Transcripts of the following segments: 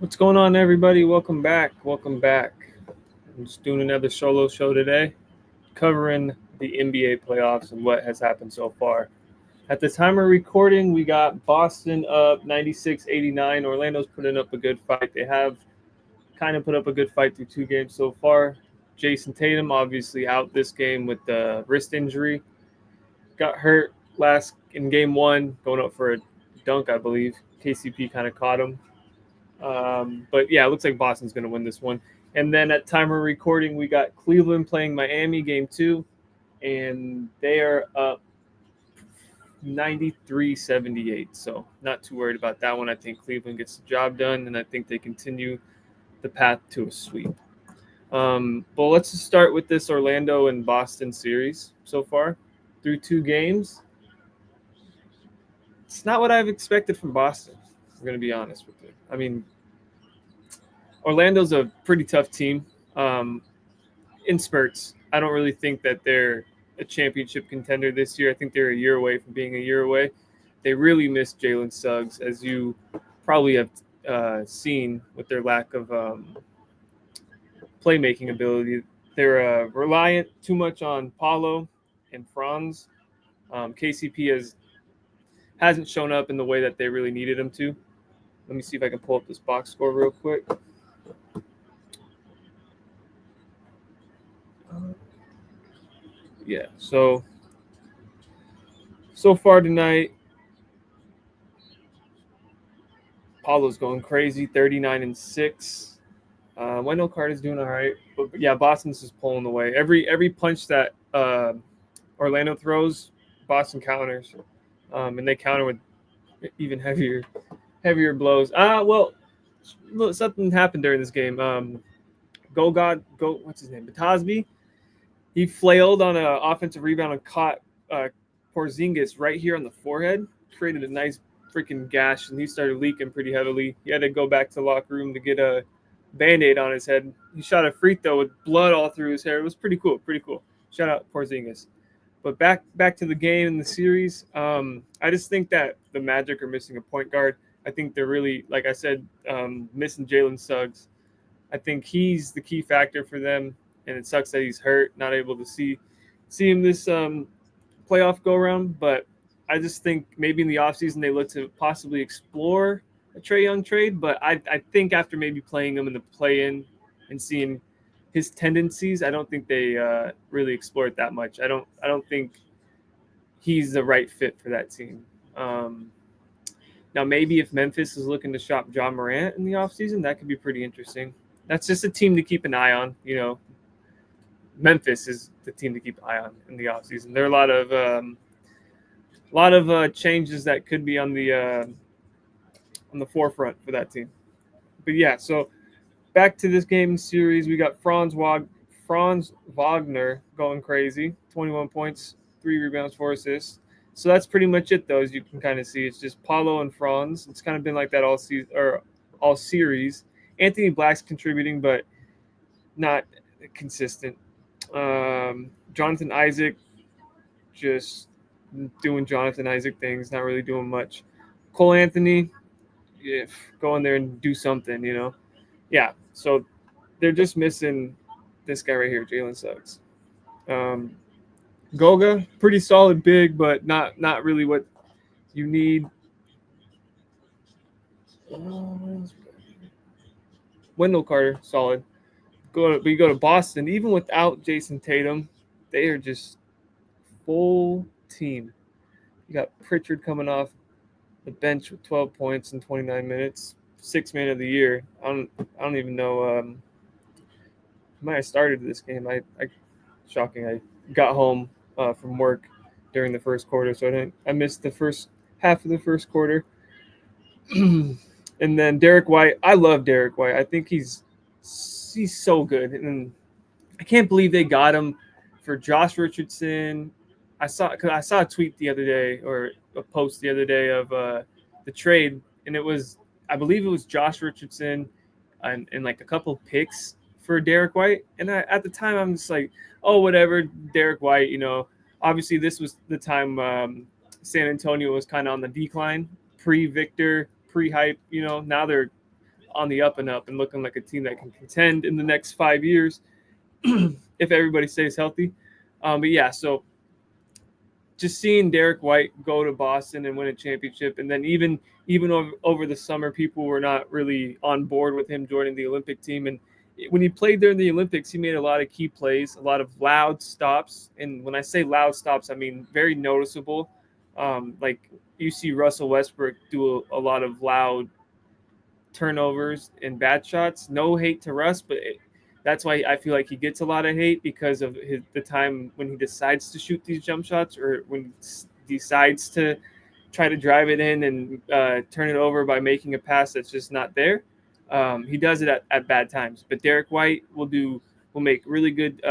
What's going on, everybody? Welcome back. Welcome back. I'm just doing another solo show today, covering the NBA playoffs and what has happened so far. At the time of recording, we got Boston up 96-89. Orlando's putting up a good fight. They have kind of put up a good fight through two games so far. Jason Tatum, obviously out this game with the wrist injury. Got hurt last in game one, going up for a dunk, I believe. KCP kind of caught him. But yeah, it looks like Boston's going to win this one. And then at time of recording, we got Cleveland playing Miami game two, and they are up 93-78. So not too worried about that one. I think Cleveland gets the job done, and I think they continue the path to a sweep. But let's just start with this Orlando and Boston series so far. Through two games, it's not what I've expected from Boston. I'm going to be honest with you. I mean, Orlando's a pretty tough team in spurts. I don't really think that they're a championship contender this year. I think they're a year away from being a year away. They really missed Jalen Suggs, as you probably have seen with their lack of playmaking ability. They're reliant too much on Paulo and Franz. KCP hasn't shown up in the way that they really needed him to. Let me see if I can pull up this box score real quick. Yeah, so far tonight, Paulo's going crazy, 39-6. Wendell Carter's doing all right, but yeah, Boston's just pulling away. Every punch that Orlando throws, Boston counters, and they counter with even heavier blows. Well, something happened during this game. What's his name? Batasby. He flailed on an offensive rebound and caught Porzingis right here on the forehead. Created a nice freaking gash, and he started leaking pretty heavily. He had to go back to the locker room to get a Band-Aid on his head. He shot a free throw with blood all through his hair. It was pretty cool. Shout out Porzingis. But back to the game and the series. I just think that the Magic are missing a point guard. I think they're really, like I said, missing Jalen Suggs. I think he's the key factor for them, and it sucks that he's hurt, not able to see him this playoff go around. But I just think maybe in the offseason they look to possibly explore a Trae Young trade. But I think after maybe playing him in the play-in and seeing his tendencies, I don't think they really explore it that much. I don't think he's the right fit for that team. Now, maybe if Memphis is looking to shop John Morant in the offseason, that could be pretty interesting. That's just a team to keep an eye on. You know, Memphis is the team to keep an eye on in the offseason. There are a lot of changes that could be on the forefront for that team. But yeah, so back to this game series, we got Franz Wagner going crazy, 21 points, 3 rebounds, 4 assists. So that's pretty much it, though, as you can kind of see. It's just Paulo and Franz. It's kind of been like that all season or all series. Anthony Black's contributing, but not consistent. Jonathan Isaac just doing Jonathan Isaac things, not really doing much. Cole Anthony, go in there and do something, you know. Yeah, so they're just missing this guy right here, Jalen Suggs. Goga, pretty solid big, but not really what you need. Wendell Carter, solid. But you go to Boston, even without Jason Tatum, they are just full team. You got Pritchard coming off the bench with 12 points in 29 minutes, 6th man of the year. I don't even know. Might have started this game. Shocking. I got home from work during the first quarter, so I missed the first half of the first quarter. And then Derek White. I love Derek White. I think he's so good, and I can't believe they got him for Josh Richardson. I saw a tweet the other day, or a post the other day of the trade, and I believe it was Josh Richardson and like a couple picks for Derek White. And at the time, I'm just like, oh, whatever, Derek White. You know, obviously this was the time San Antonio was kind of on the decline, pre-Victor, pre-hype. You know, now they're on the up and up and looking like a team that can contend in the next 5 years if everybody stays healthy. But yeah, so just seeing Derek White go to Boston and win a championship, and then even over the summer, people were not really on board with him joining the Olympic team. And when he played there in the Olympics, he made a lot of key plays, a lot of loud stops. And when I say loud stops, I mean very noticeable. Like you see Russell Westbrook do a lot of loud turnovers and bad shots. No hate to Russ, but that's why I feel like he gets a lot of hate because of the time when he decides to shoot these jump shots, or when he decides to try to drive it in and turn it over by making a pass that's just not there. He does it at bad times. But Derek White will make really good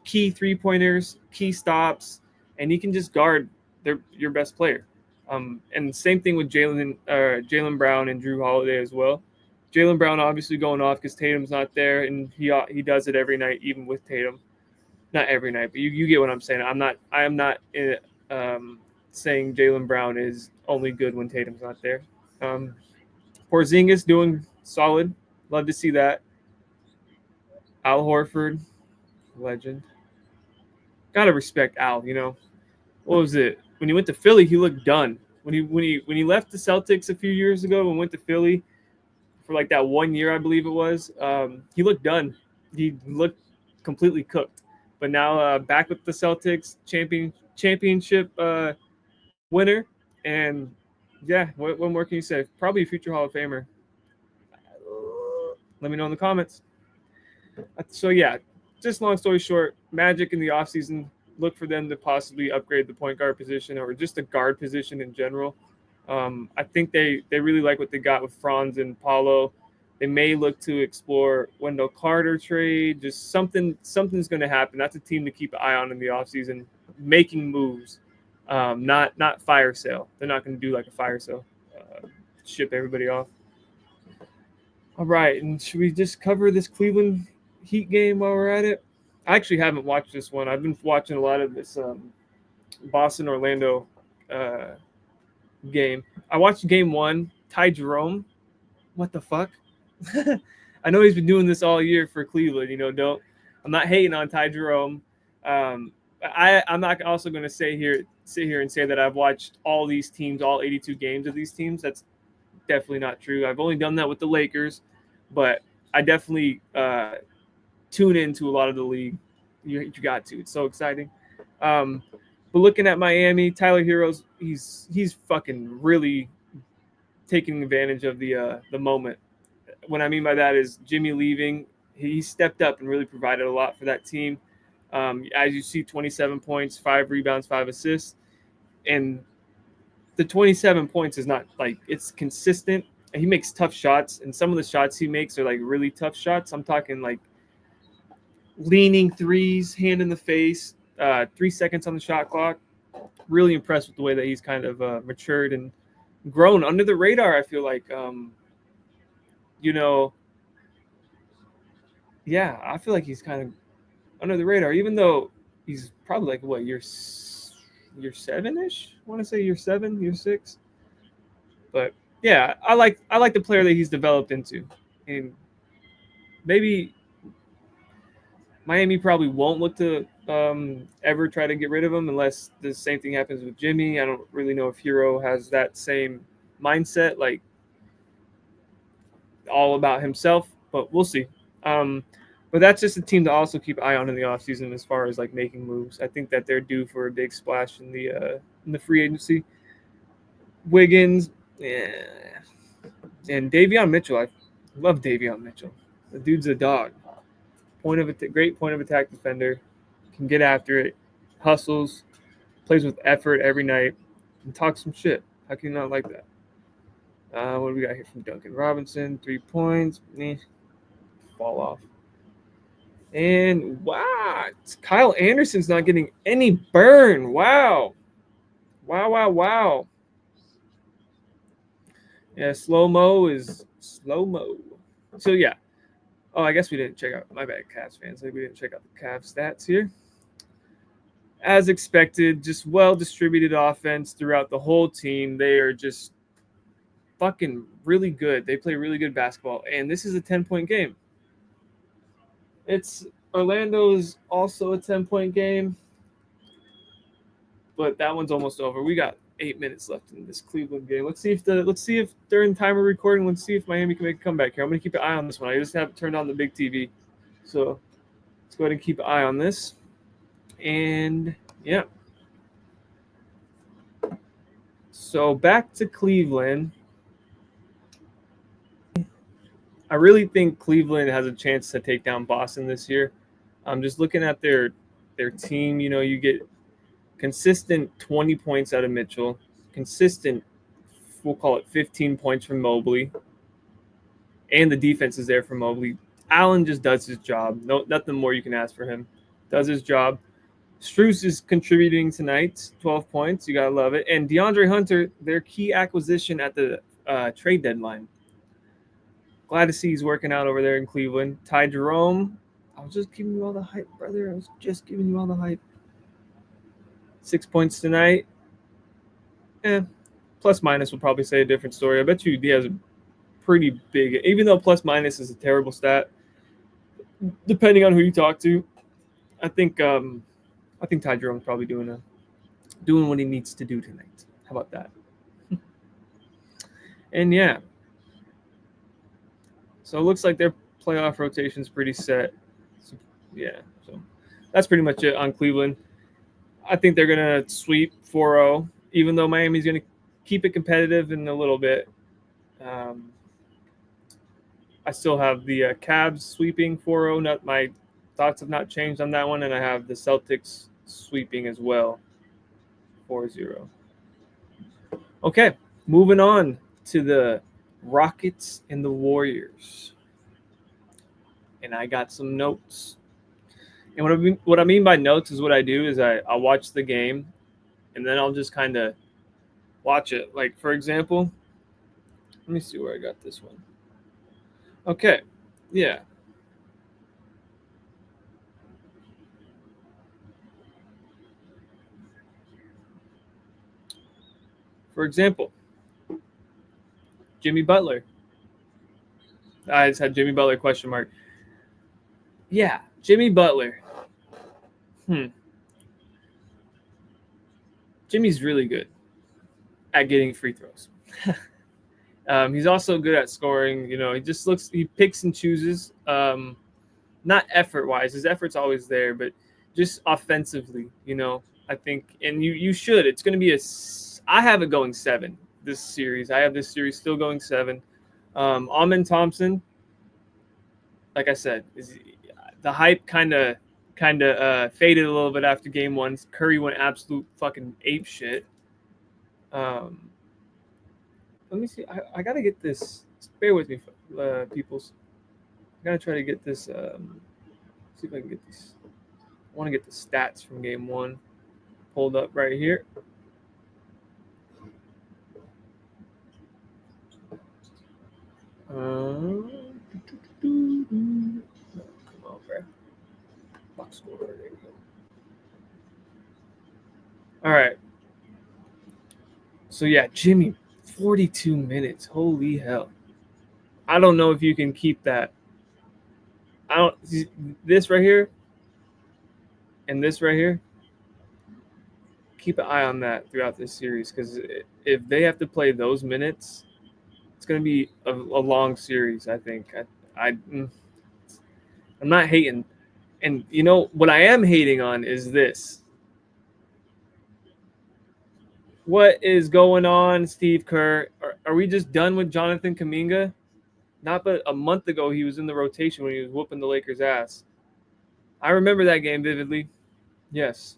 key 3-pointers, key stops, and he can just guard your best player. And same thing with Jaylen Brown and Drew Holiday as well. Jaylen Brown obviously going off because Tatum's not there, and he does it every night, even with Tatum. Not every night, but you get what I'm saying. I am not saying Jaylen Brown is only good when Tatum's not there. Porzingis doing solid. Love to see that. Al Horford, legend. Gotta respect Al. What was it? When he went to Philly, he looked done. When he left the Celtics a few years ago and went to Philly for like that 1 year, I believe it was, he looked done. He looked completely cooked. But now back with the Celtics, championship winner, and yeah, what more can you say? Probably a future Hall of Famer. Let me know in the comments. So yeah, just long story short, Magic in the offseason, look for them to possibly upgrade the point guard position or just the guard position in general. I think they really like what they got with Franz and Paulo. They may look to explore Wendell Carter trade. Just something's going to happen. That's a team to keep an eye on in the offseason, making moves, not fire sale. They're not going to do like a fire sale, ship everybody off. All right, and should we just cover this Cleveland Heat game while we're at it? I actually haven't watched this one. I've been watching a lot of this Boston-Orlando game. I watched game 1. Ty Jerome. What the fuck? I know he's been doing this all year for Cleveland. I'm not hating on Ty Jerome. I'm not also going to sit here and say that I've watched all these teams, all 82 games of these teams. That's definitely not true. I've only done that with the Lakers, but I definitely tune into a lot of the league. You got to. It's so exciting. But looking at Miami, Tyler Hero's he's fucking really taking advantage of the moment. What I mean by that is Jimmy leaving, he stepped up and really provided a lot for that team. As you see, 27 points, 5 rebounds, 5 assists, and the 27 points is not like it's consistent. He makes tough shots, and some of the shots he makes are like really tough shots. I'm talking like leaning threes, hand in the face, 3 seconds on the shot clock. Really impressed with the way that he's kind of matured and grown under the radar. I feel like, I feel like he's kind of under the radar, even though he's probably like what year 7-ish. I want to say year 7, year 6. But yeah, I like the player that he's developed into, and maybe Miami probably won't look to ever try to get rid of him unless the same thing happens with Jimmy. I don't really know if Hero has that same mindset, like all about himself, but we'll see. But that's just a team to also keep an eye on in the offseason as far as like making moves. I think that they're due for a big splash in the free agency. Wiggins, yeah, and Davion Mitchell. I love Davion Mitchell. The dude's a dog. Great point of attack defender. Can get after it, hustles, plays with effort every night, and talks some shit. How can you not like that? What do we got here from Duncan Robinson? 3 points. Fall off. And wow, Kyle Anderson's not getting any burn. Wow. Yeah, slow-mo is slow-mo. So, yeah. Oh, I guess we didn't check out, my bad, Cavs fans. We didn't check out the Cavs stats here. As expected, just well-distributed offense throughout the whole team. They are just fucking really good. They play really good basketball, and this is a 10-point game. It's Orlando's also a 10-point game, but that one's almost over. We got 8 minutes left in this Cleveland game. Let's see if during time of recording, let's see if Miami can make a comeback here. I'm gonna keep an eye on this one. I just have turned on the big TV, so let's go ahead and keep an eye on this. And yeah, so back to Cleveland. I really think Cleveland has a chance to take down Boston this year. I'm just looking at their team. You know, you get consistent 20 points out of Mitchell, consistent, we'll call it 15 points from Mobley, and the defense is there for Mobley. Allen just does his job. No, nothing more you can ask for him. Does his job. Strus is contributing tonight, 12 points. You gotta love it. And DeAndre Hunter, their key acquisition at the trade deadline. Glad to see he's working out over there in Cleveland. Ty Jerome, I was just giving you all the hype, brother. I was just giving you all the hype. 6 points tonight. Plus minus will probably say a different story. I bet you he has a pretty big, even though plus minus is a terrible stat, depending on who you talk to. I think Ty Jerome's probably doing what he needs to do tonight. How about that? And yeah. So it looks like their playoff rotation's pretty set. So that's pretty much it on Cleveland. I think they're going to sweep 4-0, even though Miami's going to keep it competitive in a little bit. I still have the Cavs sweeping 4-0. My thoughts have not changed on that one, and I have the Celtics sweeping as well, 4-0. Okay, moving on to the Rockets and the Warriors. And I got some notes. And what I mean by notes is what I do is I'll watch the game, and then I'll just kind of watch it. Like, for example, let me see where I got this one. Okay, yeah. For example, Jimmy Butler. I just had Jimmy Butler question mark. Yeah, Jimmy Butler. Jimmy's really good at getting free throws. He's also good at scoring. You know, he picks and chooses. Not effort-wise. His effort's always there, but just offensively, you know, I think, and you should. It's going to be I have it going 7 this series. I have this series still going 7. Amen Thompson, like I said, the hype kind of faded a little bit after game 1. Curry went absolute fucking ape shit. Let me see. I got to get this. Bear with me, peoples. I got to try to get this. See if I can get these. I want to get the stats from game 1 pulled up right here. Come on, bro. Box score. There you go. All right. So yeah, Jimmy, 42 minutes. Holy hell. I don't know if you can keep that. This right here and this right here, keep an eye on that throughout this series, because if they have to play those minutes, it's going to be a long series, I think. I'm not hating. And, you know, what I am hating on is this. What is going on, Steve Kerr? Are we just done with Jonathan Kuminga? Not but a month ago, he was in the rotation when he was whooping the Lakers' ass. I remember that game vividly. Yes.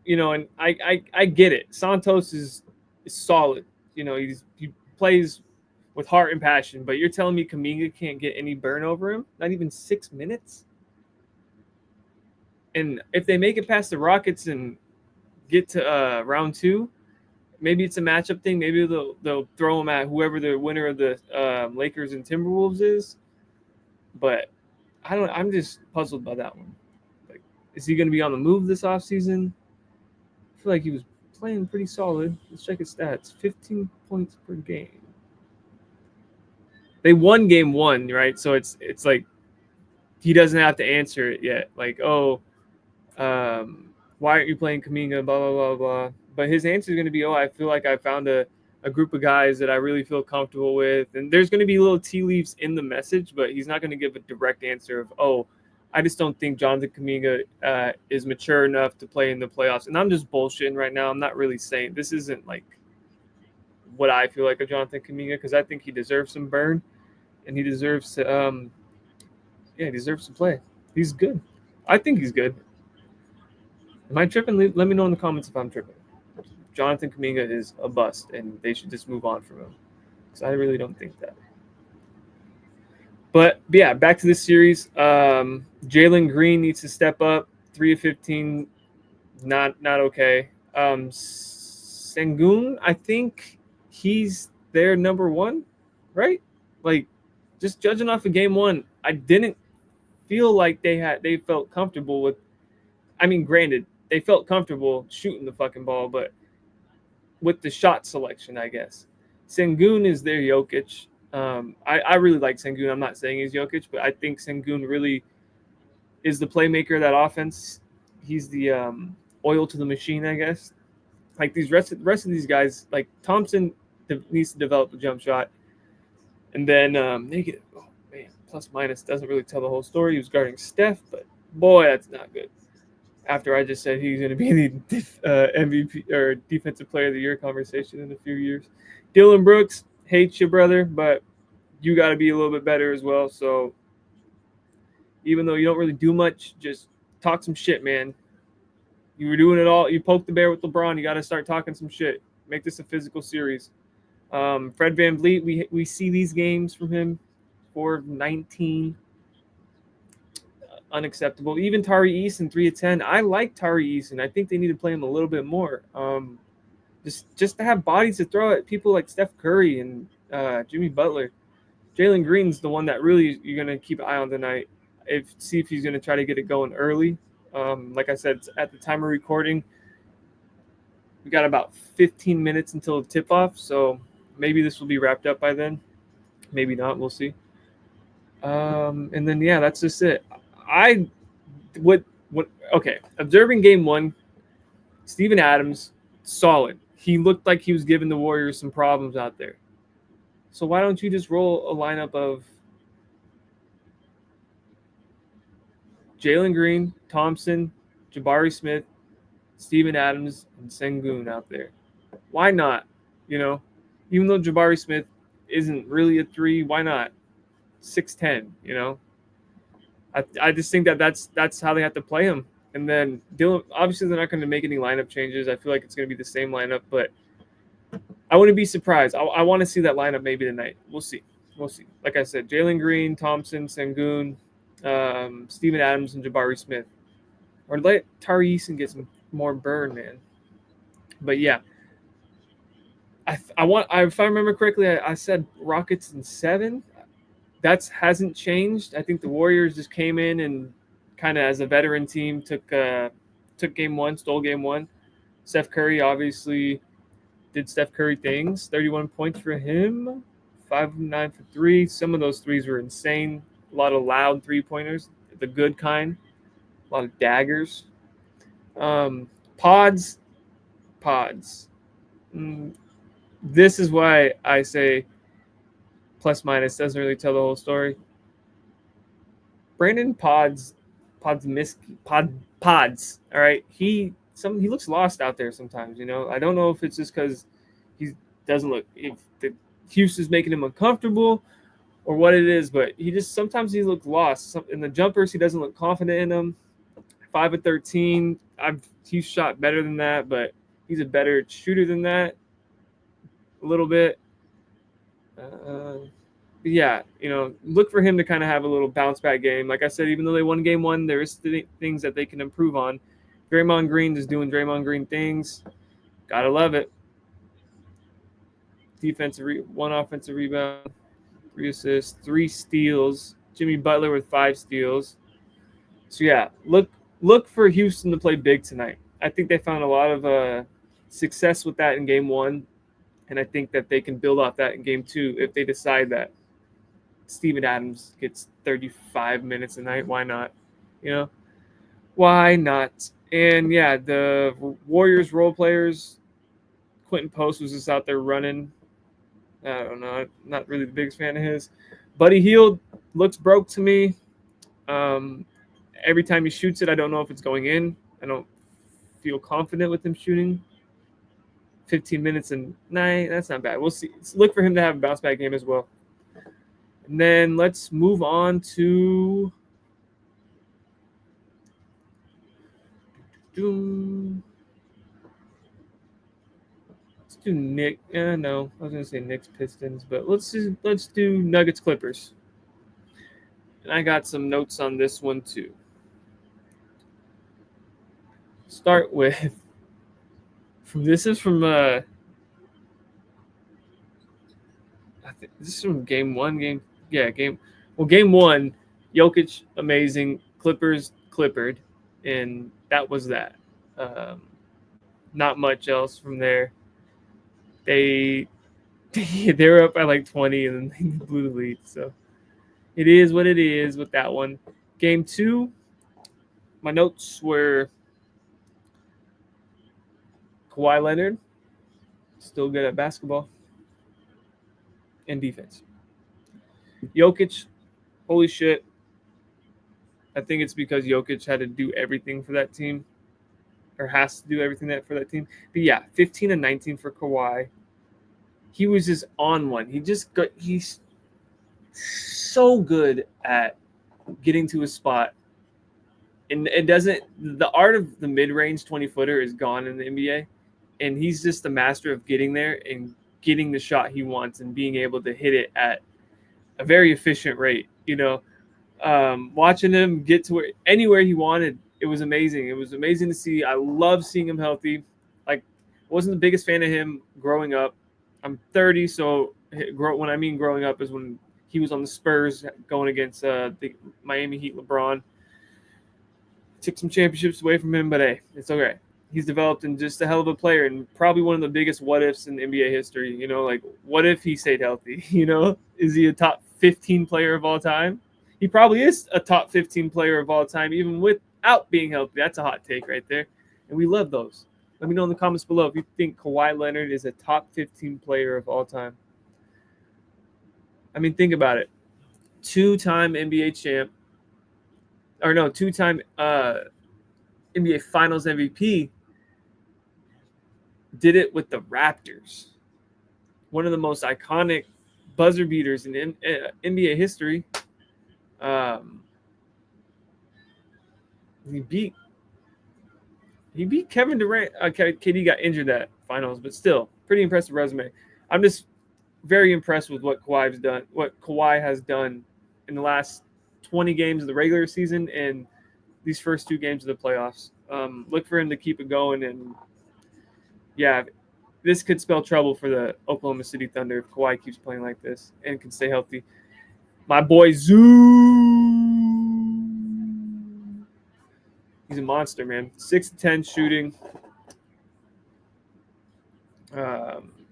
You know, and I get it. Santos is solid. You know, he plays with heart and passion. But you're telling me Kuminga can't get any burn over him? Not even 6 minutes? And if they make it past the Rockets and get to round 2, maybe it's a matchup thing. Maybe they'll throw him at whoever the winner of the Lakers and Timberwolves is. But I'm just puzzled by that one. Like, is he going to be on the move this offseason? I feel like he was playing pretty solid. Let's check his stats. 15 points per game. They won game 1, right? So it's like he doesn't have to answer it yet. Like, oh, why aren't you playing Kaminga? Blah blah blah blah. But his answer is going to be, oh, I feel like I found a group of guys that I really feel comfortable with. And there's going to be little tea leaves in the message, but he's not going to give a direct answer of, oh, I just don't think Jonathan Kaminga is mature enough to play in the playoffs. And I'm just bullshitting right now. I'm not really saying this isn't like what I feel like of Jonathan Kaminga, because I think he deserves some burn and he deserves to, he deserves to play. He's good. I think he's good. Am I tripping? Let me know in the comments if I'm tripping. Jonathan Kaminga is a bust, and they should just move on from him. So I really don't think that. But yeah, back to this series. Jalen Green needs to step up. 3 of 15, not okay. Sengun, I think he's their number one, right? Like, just judging off of game 1, I didn't feel like they felt comfortable with. I mean, granted, they felt comfortable shooting the fucking ball, but with the shot selection, I guess. Sengun is their Jokic. I really like Sengun. I'm not saying he's Jokic, but I think Sengun really is the playmaker of that offense. He's the oil to the machine, I guess. Like these rest of these guys, like Thompson needs to develop a jump shot, and then they get plus minus doesn't really tell the whole story. He was guarding Steph, but boy, that's not good. After I just said he's going to be the MVP or Defensive Player of the Year conversation in a few years. Dylan Brooks, hates you, brother, but you got to be a little bit better as well. So even though you don't really do much, just talk some shit, man. You were doing it all. You poked the bear with LeBron. You got to start talking some shit. Make this a physical series. Fred VanVleet, we see these games from him. 4 of 19. Unacceptable. Even Tari Eason, 3 of 10. I like Tari Eason. I think they need to play him a little bit more. Just to have bodies to throw at people like Steph Curry and Jimmy Butler. Jalen Green's the one that really you're gonna keep an eye on tonight. See if he's gonna try to get it going early. Like I said, at the time of recording, we got about 15 minutes until the tip-off, so maybe this will be wrapped up by then. Maybe not. We'll see. And then that's just it. Okay. Observing game 1, Steven Adams, solid. He looked like he was giving the Warriors some problems out there. So why don't you just roll a lineup of Jalen Green, Thompson, Jabari Smith, Steven Adams, and Sengun out there? Why not? Even though Jabari Smith isn't really a 3, why not 6'10"? I just think that's how they have to play him. And then Dylan, obviously they're not going to make any lineup changes. I feel like it's going to be the same lineup, but I wouldn't be surprised. I want to see that lineup maybe tonight. We'll see. Like I said, Jalen Green, Thompson, Sengun, Steven Adams, and Jabari Smith. Or let Tari Eason get some more burn, man. But yeah. If I remember correctly, I said Rockets in 7. That hasn't changed. I think the Warriors just came in and kind of as a veteran team took game 1, stole game 1. Steph Curry obviously did Steph Curry things. 31 points for him. 5 of 9 for 3. Some of those threes were insane. A lot of loud 3-pointers, the good kind. A lot of daggers. Pods. This is why I say plus minus doesn't really tell the whole story. Brandon Pods. All right, he looks lost out there sometimes. I don't know if it's just because he doesn't look. If the Houston's making him uncomfortable, or what it is, but sometimes he looks lost. In the jumpers, he doesn't look confident in them. 5 of 13. He's shot better than that, but he's a better shooter than that. A little bit. Look for him to kind of have a little bounce back game. Like I said, even though they won game 1, there is things that they can improve on. Draymond Green is doing Draymond Green things. Gotta love it. 1 offensive rebound, 3 assists, 3 steals. Jimmy Butler with 5 steals. So yeah, look for Houston to play big tonight. I think they found a lot of success with that in game 1, and I think that they can build off that in game 2 if they decide that Steven Adams gets 35 minutes a night. Why not? You know, why not? And yeah, the Warriors role players, Quentin Post was just out there running. I don't know. I'm not really the biggest fan of his. Buddy Hield looks broke to me. Um, every time he shoots it, I don't know if it's going in. I don't feel confident with him shooting 15 minutes a night. That's not bad. We'll see. Let's look for him to have a bounce back game as well. And then let's move on to let's do Nick. No, I was gonna say Knicks Pistons, but let's do Nuggets Clippers. And I got some notes on this one too. Start with this is from this is from game 1. Game 1. Jokic amazing. Clippers clippered, and that was that. Not much else from there. They were up by like 20 and then they blew the lead. So it is what it is with that one. Game 2, my notes were Kawhi Leonard, still good at basketball and defense. Jokic, holy shit. I think it's because Jokic had to do everything for that team, or has to do everything for that team. But yeah, 15 and 19 for Kawhi. He was just on one. He's so good at getting to a spot. And the art of the mid-range 20-footer is gone in the NBA. And he's just the master of getting there and getting the shot he wants and being able to hit it at a very efficient rate. Watching him get to anywhere he wanted, it was amazing. It was amazing to see. I love seeing him healthy. Like, wasn't the biggest fan of him growing up. I'm 30, so when I mean growing up is when he was on the Spurs going against the Miami Heat LeBron. Took some championships away from him, but hey, it's okay. He's developed into just a hell of a player and probably one of the biggest what ifs in NBA history. Like, what if he stayed healthy? Is he a top 15 player of all time? He probably is a top 15 player of all time, even without being healthy. That's a hot take right there. And we love those. Let me know in the comments below if you think Kawhi Leonard is a top 15 player of all time. I mean, think about it. 2-time NBA champ. Or no, 2-time NBA Finals MVP. Did it with the Raptors. One of the most iconic buzzer beaters in NBA history. He beat Kevin Durant. KD got injured that finals, but still, pretty impressive resume. I'm just very impressed with what Kawhi has done in the last 20 games of the regular season and these first 2 games of the playoffs. Look for him to keep it going, and yeah, this could spell trouble for the Oklahoma City Thunder if Kawhi keeps playing like this and can stay healthy. My boy Zoo. He's a monster, man. 6-10 shooting.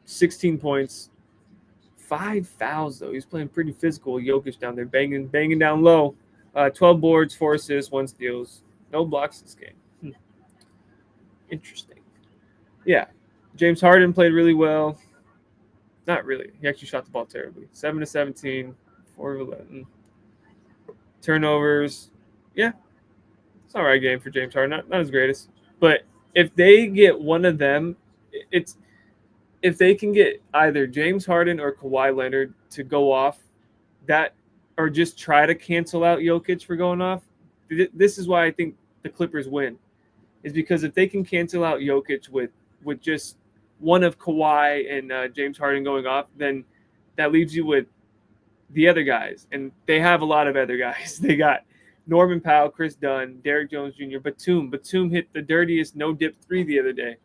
16 points. 5 fouls, though. He's playing pretty physical. Jokic down there, banging down low. 12 boards, 4 assists, 1 steals. No blocks this game. Interesting. Yeah. James Harden played really well. Not really. He actually shot the ball terribly. 7 of 17, 4 of 11. Turnovers. Yeah. It's all right game for James Harden. Not his greatest. But if they get one of them, if they can get either James Harden or Kawhi Leonard to go off that, or just try to cancel out Jokic for going off, this is why I think the Clippers win. Is because if they can cancel out Jokic with just one of Kawhi and James Harden going off, then that leaves you with the other guys. And they have a lot of other guys. They got Norman Powell, Chris Dunn, Derrick Jones Jr., Batum. Batum hit the dirtiest no-dip 3 the other day.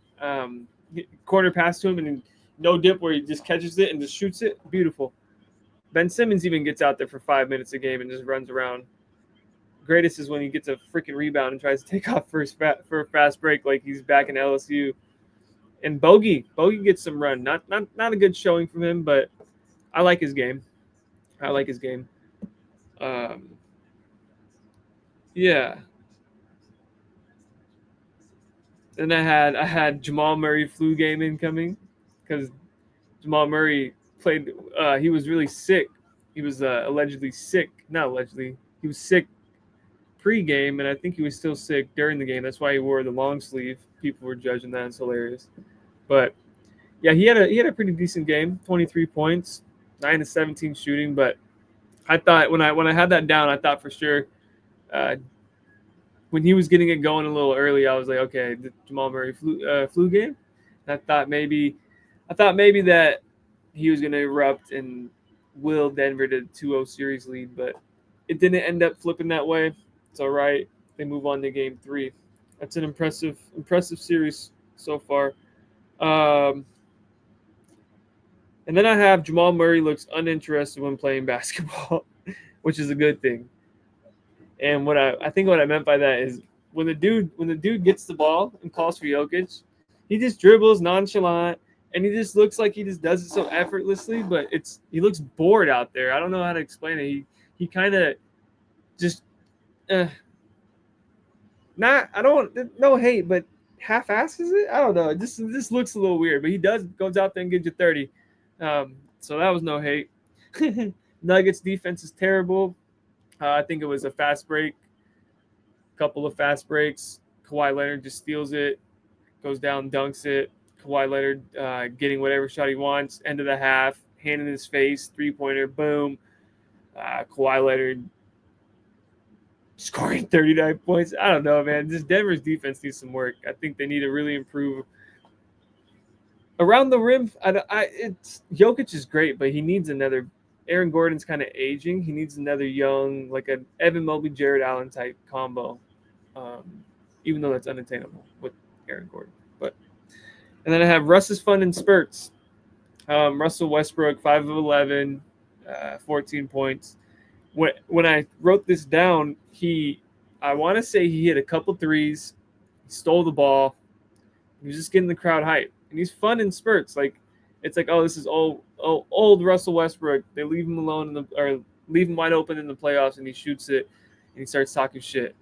Corner pass to him and no-dip where he just catches it and just shoots it. Beautiful. Ben Simmons even gets out there for 5 minutes a game and just runs around. Greatest is when he gets a freaking rebound and tries to take off for a fast break like he's back in LSU. And Bogey gets some run. Not a good showing from him, but I like his game. I like his game. Um, yeah. Then I had Jamal Murray flu game incoming because Jamal Murray played. He was really sick. He was allegedly sick. Not allegedly. He was sick pre-game, and I think he was still sick during the game. That's why he wore the long sleeve. People were judging that. It's hilarious. But yeah, he had a pretty decent game. 23 points, 9 to 17 shooting. But I thought when I had that down, I thought for sure uh, when he was getting it going a little early, I was like, okay, the Jamal Murray flu game. And I thought maybe that he was going to erupt and will Denver to 2-0 series lead, but it didn't end up flipping that way. It's all right. They move on to game 3. That's an impressive series so far. Um, and then I have Jamal Murray looks uninterested when playing basketball, which is a good thing. And I think what I meant by that is when the dude gets the ball and calls for Jokic, he just dribbles nonchalant and he just looks like he just does it so effortlessly, but he looks bored out there. I don't know how to explain it. He kind of just uh, not I don't no hate, but half-asses it. I don't know. This looks a little weird, but he goes out there and gives you 30. So that was no hate. Nuggets defense is terrible. I think it was a fast break, couple of fast breaks. Kawhi Leonard just steals it, goes down, dunks it. Kawhi Leonard getting whatever shot he wants. End of the half, hand in his face, 3-pointer, boom. Kawhi Leonard scoring 39 points. I don't know, man. This Denver's defense needs some work. I think they need to really improve around the rim. It's Jokic is great, but he needs another. Aaron Gordon's kind of aging. He needs another young, like an Evan Mobley, Jared Allen type combo. Um, even though that's unattainable with Aaron Gordon. But and then I have Russ is fun in spurts. Russell Westbrook, 5 of 11, 14 points. When I wrote this down, I want to say he hit a couple threes, he stole the ball, he was just getting the crowd hype, and he's fun in spurts. Like it's like, oh, this is old Russell Westbrook. They leave him alone or leave him wide open in the playoffs, and he shoots it, and he starts talking shit.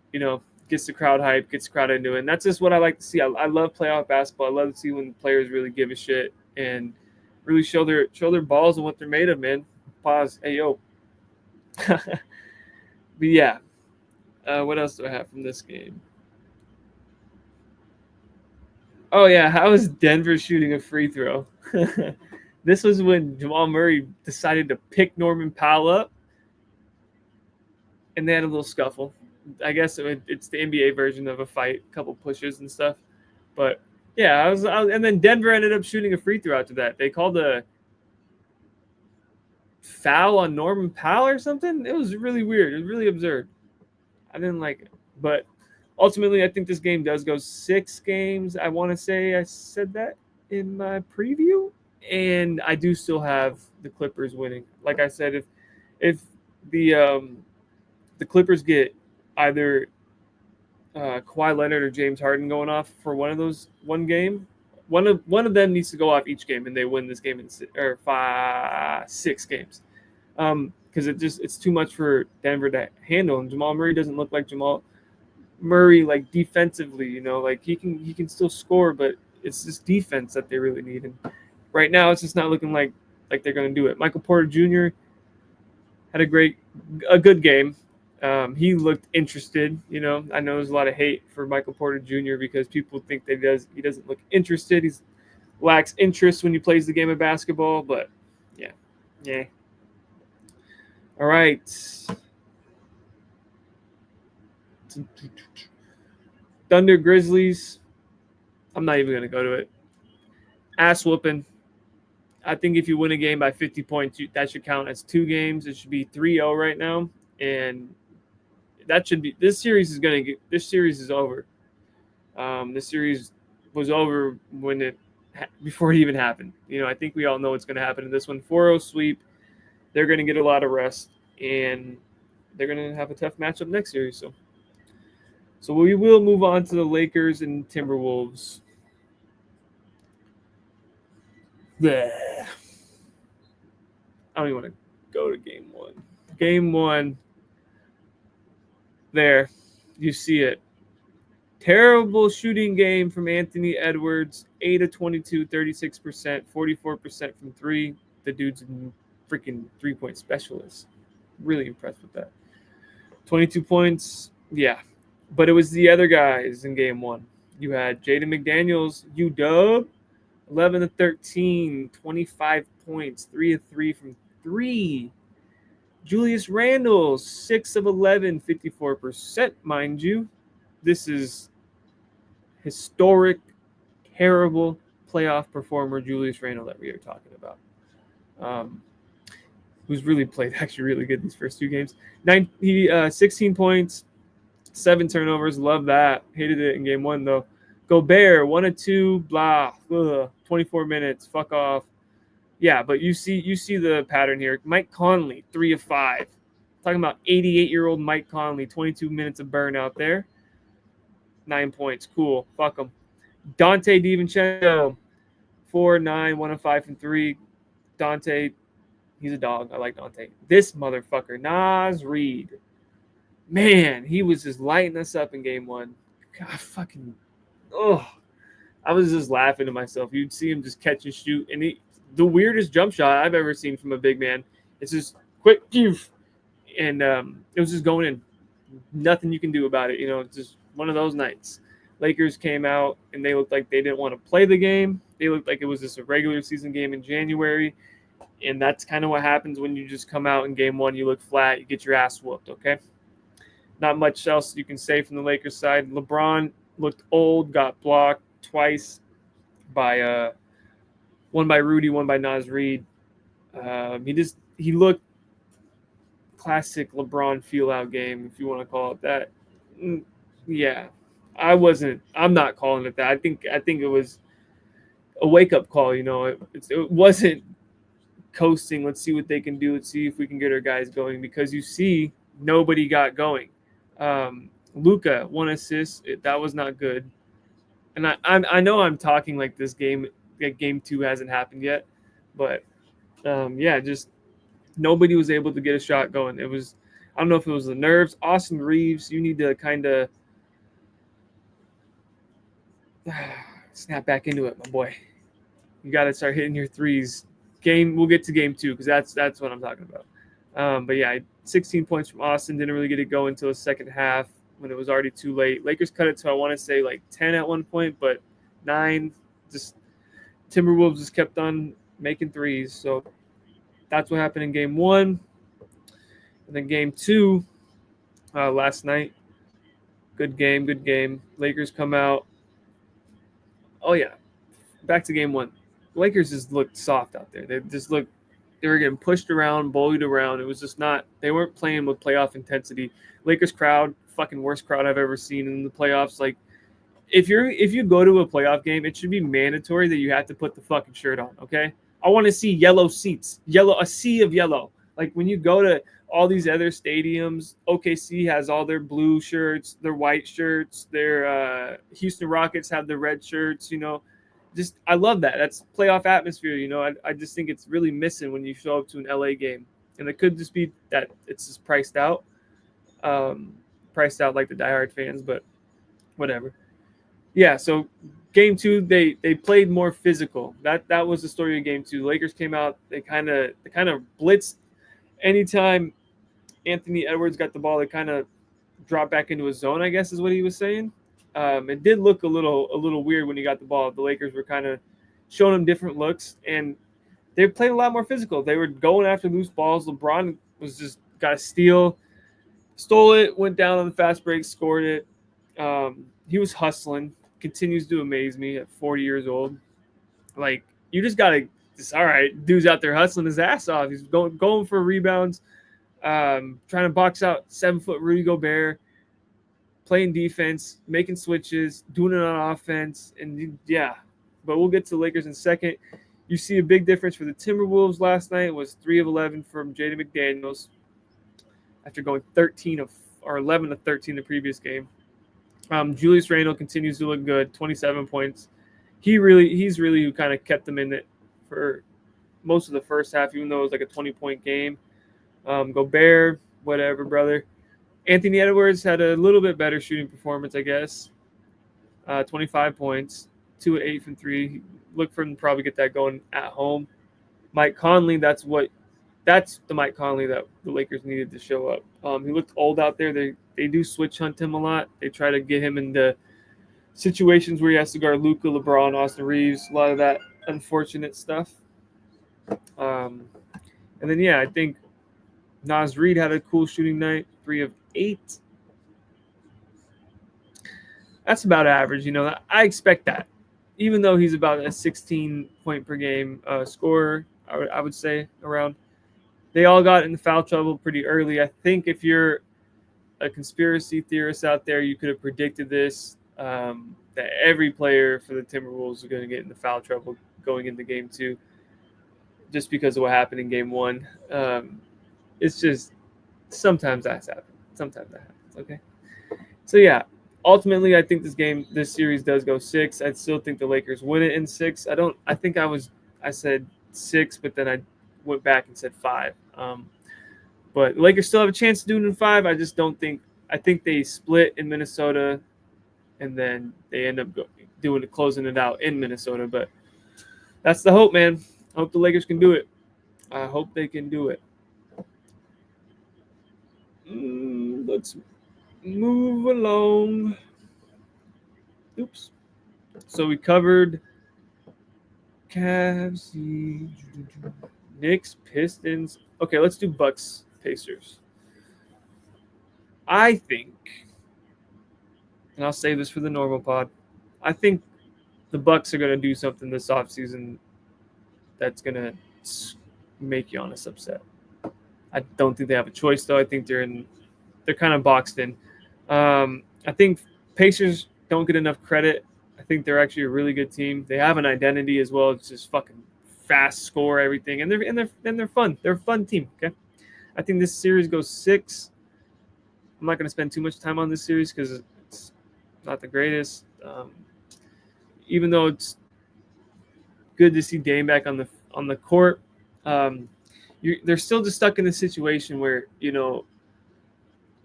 Gets the crowd hype, gets the crowd into it. And that's just what I like to see. I love playoff basketball. I love to see when players really give a shit and really show their balls and what they're made of, man. Pause. Hey, yo. But yeah, what else do I have from this game? Oh yeah, how was Denver shooting a free throw? This was when Jamal Murray decided to pick Norman Powell up, and they had a little scuffle. I guess it's the NBA version of a fight, a couple pushes and stuff. But yeah, and then Denver ended up shooting a free throw after that. They called a foul on Norman Powell or something. It was really weird. It was really absurd. I didn't like it. But ultimately, I think this game does go 6 games. I want to say I said that in my preview. And I do still have the Clippers winning. Like I said, if the Clippers get either Kawhi Leonard or James Harden going off for one game, one of them needs to go off each game, and they win this game in 6 games. Because it's too much for Denver to handle, and Jamal Murray doesn't look like Jamal Murray like defensively. Like he can still score, but it's this defense that they really need. And right now, it's just not looking like they're going to do it. Michael Porter Jr. had a good game. He looked interested. I know there's a lot of hate for Michael Porter Jr. because people think that he doesn't look interested. He lacks interest when he plays the game of basketball. But yeah. All right. Thunder Grizzlies. I'm not even gonna go to it. Ass whooping. I think if you win a game by 50 points, that should count as 2 games. It should be 3-0 right now, and that should be. This series is over. This series was over before it even happened. I think we all know what's going to happen in this one. 4-0 sweep. They're going to get a lot of rest, and they're going to have a tough matchup next series. So we will move on to the Lakers and Timberwolves. Bleh. I don't even want to go to game one. Game one. There. You see it. Terrible shooting game from Anthony Edwards. 8 of 22, 36%, 44% from three. The dude's a freaking three-point specialist. Really impressed with that. 22 points. Yeah. But it was the other guys in game one. You had Jaden McDaniels, UW, 11 of 13, 25 points, 3 of 3 from three. Julius Randle, 6 of 11, 54%, mind you. This is historic, terrible playoff performer Julius Randle that we are talking about. Who's really played actually really good these first two games. 16 points, 7 turnovers. Love that. Hated it in game one, though. Gobert, 1 of 2, blah, 24 minutes, fuck off. Yeah, but you see the pattern here. Mike Conley, 3 of 5. Talking about 88-year-old Mike Conley, 22 minutes of burnout there. 9 points. Cool. Fuck him. Dante DiVincenzo, 4, 9, 1 of 5 from 3. Dante, he's a dog. I like Dante. This motherfucker, Naz Reid. Man, he was just lighting us up in game one. God, fucking, I was just laughing to myself. You'd see him just catch and shoot, and the weirdest jump shot I've ever seen from a big man. It's just quick, and it was just going in. Nothing you can do about it. It's just one of those nights. Lakers came out, and they looked like they didn't want to play the game. They looked like it was just a regular season game in January, and that's kind of what happens when you just come out in game one. You look flat. You get your ass whooped, okay? Not much else you can say from the Lakers side. LeBron looked old, got blocked twice by one by Rudy, one by Naz Reid. He looked classic LeBron feel-out game, if you want to call it that. Yeah, I'm not calling it that. I think it was a wake-up call. It wasn't coasting. Let's see what they can do. Let's see if we can get our guys going, because you see nobody got going. Luka, 1 assist. That was not good. And I know I'm talking like this game, like game two hasn't happened yet, but just nobody was able to get a shot going. It was, I don't know if it was the nerves. Austin Reeves, you need to kind of snap back into it, my boy. You got to start hitting your threes. We'll get to game two, because that's what I'm talking about. But yeah, 16 points from Austin. Didn't really get it going until the second half when it was already too late. Lakers cut it to, I want to say, like 10 at one point, but 9. Just Timberwolves just kept on making threes. So that's what happened in game one. And then game two last night. Good game. Lakers come out. Oh, yeah. Back to game one. Lakers just looked soft out there. They were getting pushed around, bullied around. It was just not, they weren't playing with playoff intensity. Lakers crowd, fucking worst crowd I've ever seen in the playoffs. Like, if you go to a playoff game, it should be mandatory that you have to put the fucking shirt on, okay? I want to see yellow seats, a sea of yellow. Like when you go to all these other stadiums, OKC has all their blue shirts, their white shirts, their Houston Rockets have the red shirts, Just, I love that. That's playoff atmosphere, I just think it's really missing when you show up to an LA game. And it could just be that it's just priced out like the diehard fans, but whatever. Yeah, so game two, they played more physical. That was the story of game two. The Lakers came out, they kind of blitzed. Anytime Anthony Edwards got the ball, they kind of dropped back into his zone, I guess is what he was saying. It did look a little weird when he got the ball. The Lakers were kind of showing him different looks, and they played a lot more physical. They were going after loose balls. LeBron was just got a steal, stole it, went down on the fast break, scored it. He was hustling, continues to amaze me at 40 years old. Like, you just got to, all right, dude's out there hustling his ass off. He's going for rebounds, trying to box out 7-foot Rudy Gobert, playing defense, making switches, doing it on offense. And yeah, but we'll get to the Lakers in a second. You see a big difference for the Timberwolves last night. It was 3 of 11 from Jaden McDaniels after going 11 of 13 the previous game. Julius Randle continues to look good, 27 points. He's really who kind of kept them in it for most of the first half, even though it was like a 20-point game. Gobert, whatever, brother. Anthony Edwards had a little bit better shooting performance, I guess. 25 points, 2 of 8 from 3. Look for him to probably get that going at home. Mike Conley, that's the Mike Conley that the Lakers needed to show up. He looked old out there. They do switch hunt him a lot. They try to get him into situations where he has to guard Luka, LeBron, Austin Reeves, a lot of that unfortunate stuff. And then, I think Naz Reid had a cool shooting night, 3 of 8. That's about average. I expect that. Even though he's about a 16-point per game scorer, I would say around. They all got in foul trouble pretty early. I think if you're a conspiracy theorist out there, you could have predicted this, that every player for the Timberwolves is going to get into foul trouble going into Game 2 just because of what happened in Game 1. It's just sometimes that happens, okay? So, ultimately, I think this series does go 6. I still think the Lakers win it in 6. I said 6, but then I went back and said 5. But the Lakers still have a chance to do it in 5. I just don't think – I think they split in Minnesota, and then they end up closing it out in Minnesota. But that's the hope, man. I hope the Lakers can do it. I hope they can do it. Let's move along. Oops. So we covered Cavs, Knicks, Pistons. Okay, let's do Bucks, Pacers. I think, and I'll save this for the normal pod, I think the Bucks are going to do something this offseason that's going to make Giannis upset. I don't think they have a choice, though. I think they're kind of boxed in. I think Pacers don't get enough credit. I think they're actually a really good team. They have an identity as well. It's just fucking fast score everything, and they're fun. They're a fun team. Okay, I think this series goes 6. I'm not going to spend too much time on this series because it's not the greatest. Even though it's good to see Dame back on the court, they're still just stuck in a situation where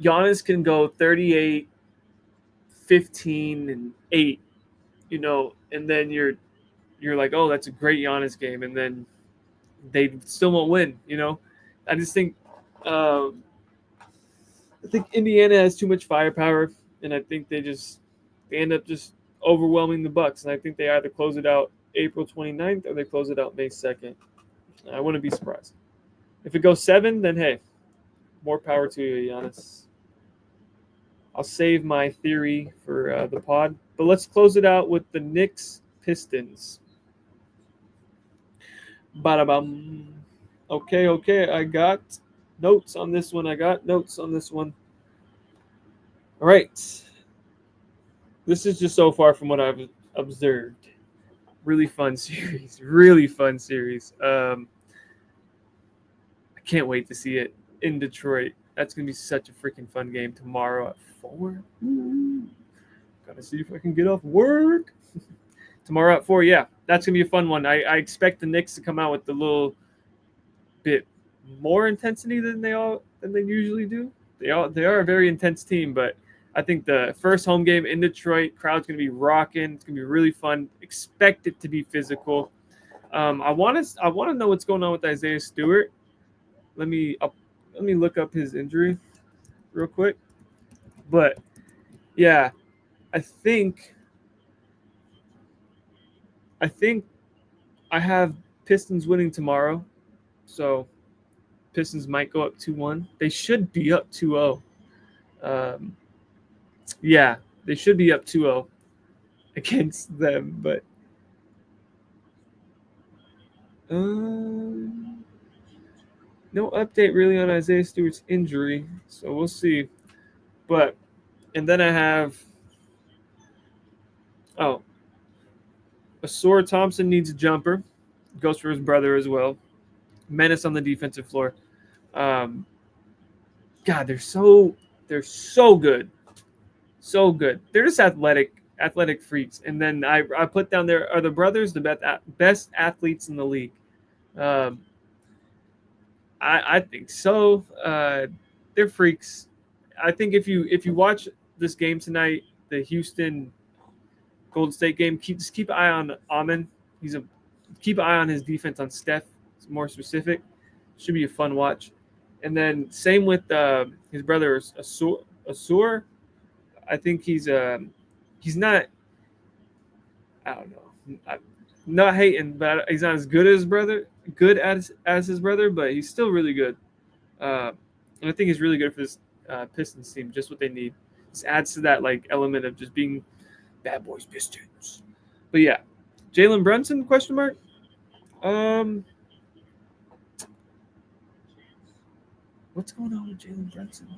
Giannis can go 38, 15, and 8. And then you're like, oh, that's a great Giannis game, and then they still won't win. I just think Indiana has too much firepower, and I think they end up just overwhelming the Bucks, and I think they either close it out April 29th or they close it out May 2nd. I wouldn't be surprised. If it goes 7, then hey, more power to you, Giannis. I'll save my theory for the pod, but let's close it out with the Knicks Pistons. Ba-da-bum. Okay. I got notes on this one. All right. This is just so far from what I've observed. Really fun series. I can't wait to see it in Detroit. That's going to be such a freaking fun game tomorrow at 4. Gotta see if I can get off work. Tomorrow at 4, yeah. That's going to be a fun one. I expect the Knicks to come out with a little bit more intensity than they usually do. They are a very intense team, but I think the first home game in Detroit, crowd's going to be rocking. It's going to be really fun. Expect it to be physical. I want to know what's going on with Isaiah Stewart. Let me look up his injury real quick. But yeah, I think I have Pistons winning tomorrow. So Pistons might go up 2-1. They should be up 2-0. Yeah, they should be up 2-0 against them, but no update really on Isaiah Stewart's injury, so we'll see. And then I have Asura Thompson needs a jumper. Goes for his brother as well. Menace on the defensive floor. God, they're so good. So good. They're just athletic. athletic freaks. And then I put down there are the brothers the best athletes in the league. Um, I think so. They're freaks. I think if you watch this game tonight, the Houston Golden State game, keep an eye on Amon. Keep an eye on his defense on Steph. It's more specific. Should be a fun watch. And then same with his brother Asur. I think he's not. I don't know. Not hating, but he's not as good as his brother. Good as his brother, but he's still really good. And I think he's really good for this Pistons team. Just what they need. This adds to that like element of just being bad boys Pistons. But yeah, Jalen Brunson ? What's going on with Jalen Brunson?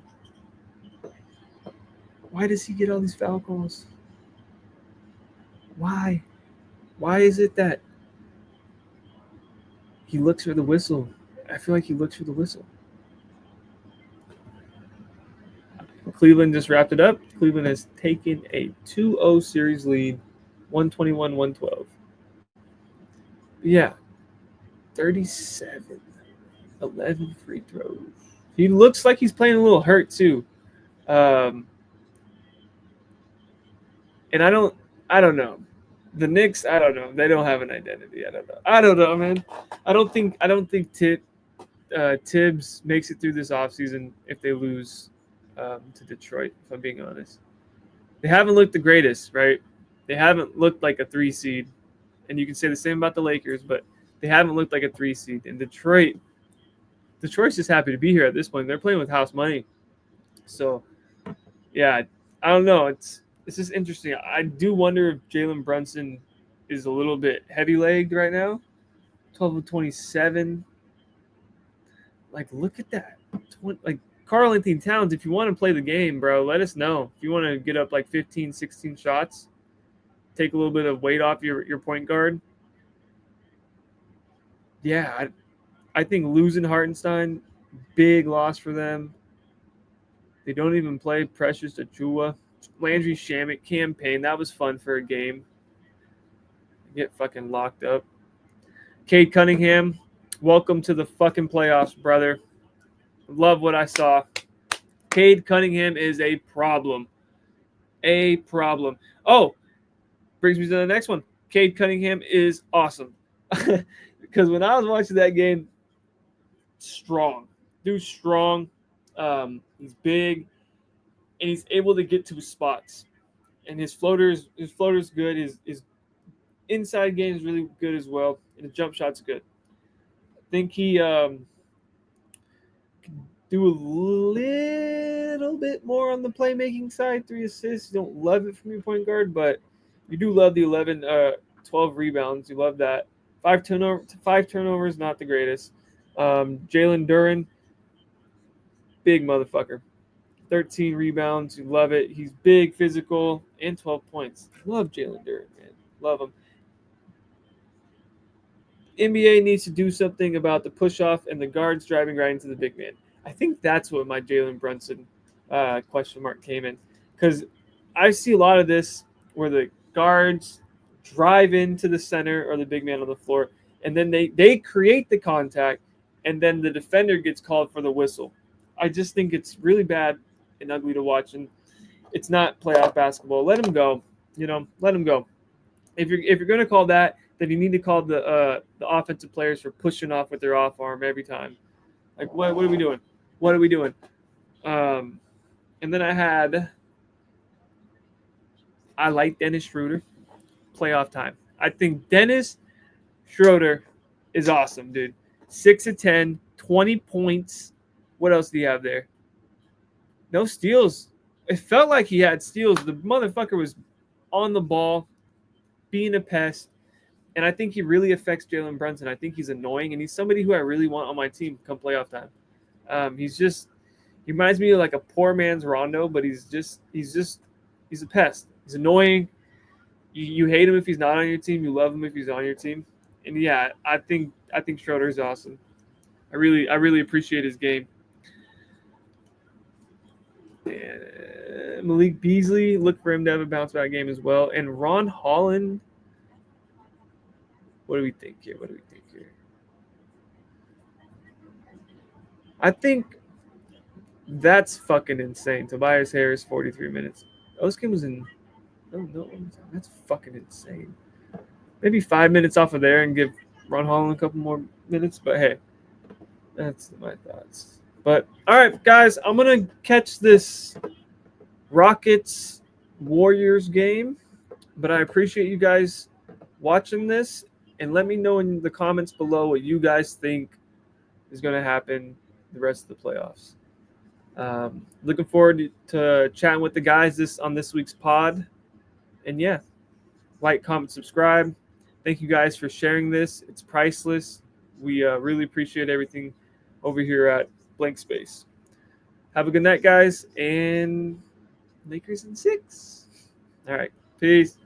Why does he get all these foul calls? Why? Why is it that he looks for the whistle? I feel like he looks for the whistle. Cleveland just wrapped it up. Cleveland has taken a 2-0 series lead, 121-112. Yeah, 37, 11 free throws. He looks like he's playing a little hurt too. And I don't know. The Knicks, I don't know. They don't have an identity. I don't know, man. I don't think Tibbs makes it through this offseason if they lose to Detroit, if I'm being honest. They haven't looked the greatest, right? They haven't looked like a 3 seed. And you can say the same about the Lakers, but they haven't looked like a 3 seed. And Detroit's just happy to be here at this point. They're playing with house money. So, yeah, I don't know. It's just interesting. I do wonder if Jalen Brunson is a little bit heavy-legged right now. 12 of 27. Like, look at that. Like, Karl Anthony Towns, if you want to play the game, bro, let us know. If you want to get up like 15, 16 shots, take a little bit of weight off your point guard. Yeah, I think losing Hartenstein, big loss for them. They don't even play Precious Achua. Landry Shamet campaign. That was fun for a game. Get fucking locked up. Cade Cunningham, welcome to the fucking playoffs, brother. Love what I saw. Cade Cunningham is a problem. A problem. Oh, brings me to the next one. Cade Cunningham is awesome. Because when I was watching that game, strong. Dude's strong. He's big. And he's able to get to his spots. And his floater's good. His inside game is really good as well. And his jump shot's good. I think he can do a little bit more on the playmaking side. 3 assists. You don't love it from your point guard, but you do love the 12 rebounds. You love that. 5 turnovers, not the greatest. Jalen Duren, big motherfucker. 13 rebounds. You love it. He's big, physical, and 12 points. Love Jalen Duren, man. Love him. NBA needs to do something about the push-off and the guards driving right into the big man. I think that's what my Jalen Brunson question mark came in. Because I see a lot of this where the guards drive into the center or the big man on the floor, and then they create the contact, and then the defender gets called for the whistle. I just think it's really bad and ugly to watch, and it's not playoff basketball. Let him go. Let him go. If you're going to call that, then you need to call the offensive players for pushing off with their off arm every time. Like, what are we doing? What are we doing? And then I like Dennis Schroeder. Playoff time. I think Dennis Schroeder is awesome, dude. 6 of 10, 20 points. What else do you have there? No steals. It felt like he had steals. The motherfucker was on the ball, being a pest. And I think he really affects Jalen Brunson. I think he's annoying, and he's somebody who I really want on my team come playoff time. He reminds me of like a poor man's Rondo, but he's a pest. He's annoying. You hate him if he's not on your team. You love him if he's on your team. And yeah, I think Schroeder's awesome. I really appreciate his game. Malik Beasley, look for him to have a bounce back game as well. And Ron Holland. What do we think here? I think that's fucking insane. Tobias Harris, 43 minutes. Oskin was in. No, that's fucking insane. Maybe 5 minutes off of there and give Ron Holland a couple more minutes. But hey, that's my thoughts. But all right, guys, I'm gonna catch this Rockets Warriors game. But I appreciate you guys watching this, and let me know in the comments below what you guys think is going to happen the rest of the playoffs. Looking forward to chatting with the guys on this week's pod. And yeah, like, comment, subscribe. Thank you guys for sharing this. It's priceless. We really appreciate everything over here at Blank Space. Have a good night, guys, and Lakers in 6. All right, peace.